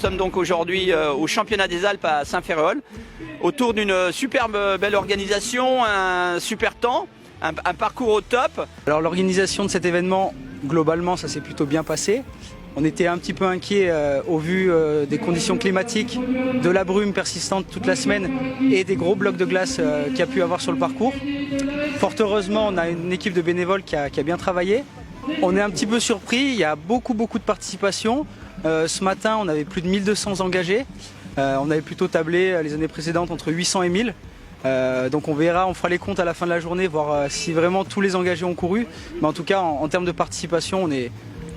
Nous sommes donc aujourd'hui au championnat des Alpes à Saint-Ferréol, autour d'une superbe belle organisation, un super temps, un parcours au top. Alors l'organisation de cet événement, globalement, ça s'est plutôt bien passé. On était un petit peu inquiets au vu des conditions climatiques, de la brume persistante toute la semaine et des gros blocs de glace qu'il y a pu avoir sur le parcours. Fort heureusement, on a une équipe de bénévoles qui a bien travaillé. On est un petit peu surpris, il y a beaucoup de participation. Ce matin, on avait plus de 1200 engagés. On avait plutôt tablé les années précédentes entre 800 et 1000. Donc on verra, on fera les comptes à la fin de la journée, voir si vraiment tous les engagés ont couru. Mais en tout cas, en termes de participation, on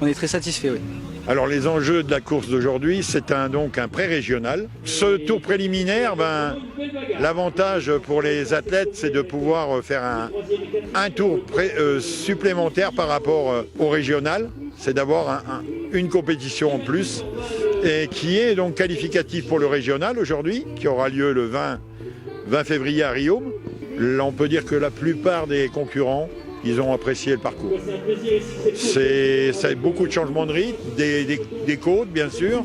est très satisfait. Oui. Alors les enjeux de la course d'aujourd'hui, c'est donc un pré-régional. Ce tour préliminaire, l'avantage pour les athlètes, c'est de pouvoir faire un tour supplémentaire par rapport au régional. C'est d'avoir une compétition en plus et qui est donc qualificatif pour le régional aujourd'hui, qui aura lieu le 20 février à Riom. Là, on peut dire que la plupart des concurrents, ils ont apprécié le parcours. C'est beaucoup de changements de rythme, des côtes bien sûr.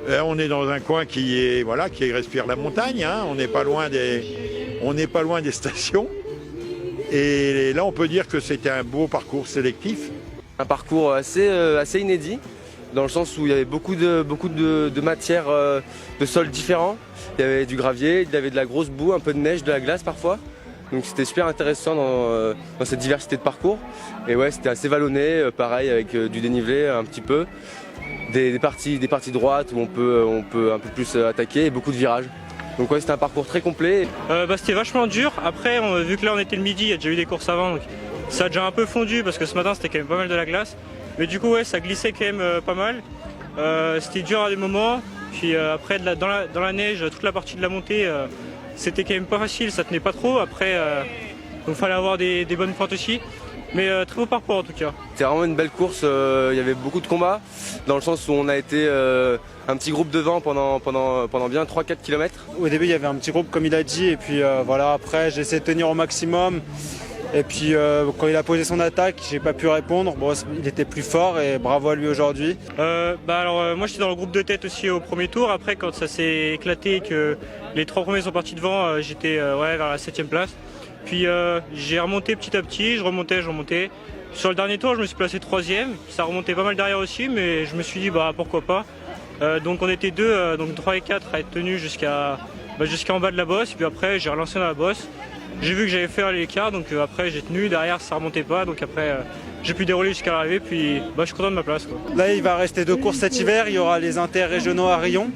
On est dans un coin qui respire la montagne, hein. On n'est pas loin des stations. Et là, on peut dire que c'était un beau parcours sélectif. Un parcours assez inédit, dans le sens où il y avait beaucoup de matières de sols différents. Il y avait du gravier, il y avait de la grosse boue, un peu de neige, de la glace parfois. Donc c'était super intéressant dans cette diversité de parcours. Et ouais, c'était assez vallonné, pareil avec du dénivelé un petit peu. Des parties droites où on peut un peu plus attaquer et beaucoup de virages. Donc ouais, c'était un parcours très complet. C'était vachement dur. Après, vu que là on était le midi, il y a déjà eu des courses avant. Donc ça a déjà un peu fondu parce que ce matin c'était quand même pas mal de la glace. Mais du coup ouais, ça glissait quand même pas mal. C'était dur à des moments. Puis après dans la neige, toute la partie de la montée, c'était quand même pas facile, ça tenait pas trop. Après, il fallait avoir des bonnes pointes aussi. Mais très beau parcours en tout cas. C'était vraiment une belle course, il y avait beaucoup de combats, dans le sens où on a été un petit groupe devant pendant bien 3-4 km. Au début il y avait un petit groupe comme il a dit, et puis voilà, après j'ai essayé de tenir au maximum. Et puis quand il a posé son attaque, j'ai pas pu répondre. Bon, il était plus fort et bravo à lui aujourd'hui. Moi j'étais dans le groupe de tête aussi au premier tour. Après quand ça s'est éclaté et que les 3 premiers sont partis devant, j'étais vers la 7e place. Puis j'ai remonté petit à petit, je remontais. Sur le dernier tour je me suis placé 3e. Ça remontait pas mal derrière aussi, mais je me suis dit pourquoi pas. Donc on était 2, donc 3 et 4 à être tenus jusqu'en bas de la bosse. Et puis après j'ai relancé dans la bosse. J'ai vu que j'avais fait l'écart, donc après j'ai tenu, derrière ça remontait pas, donc après j'ai pu dérouler jusqu'à l'arrivée, puis je suis content de ma place, quoi. Là il va rester 2 courses cet hiver, il y aura les interrégionaux à Riom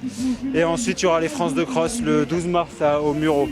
et ensuite il y aura les France de cross le 12 mars au Muro.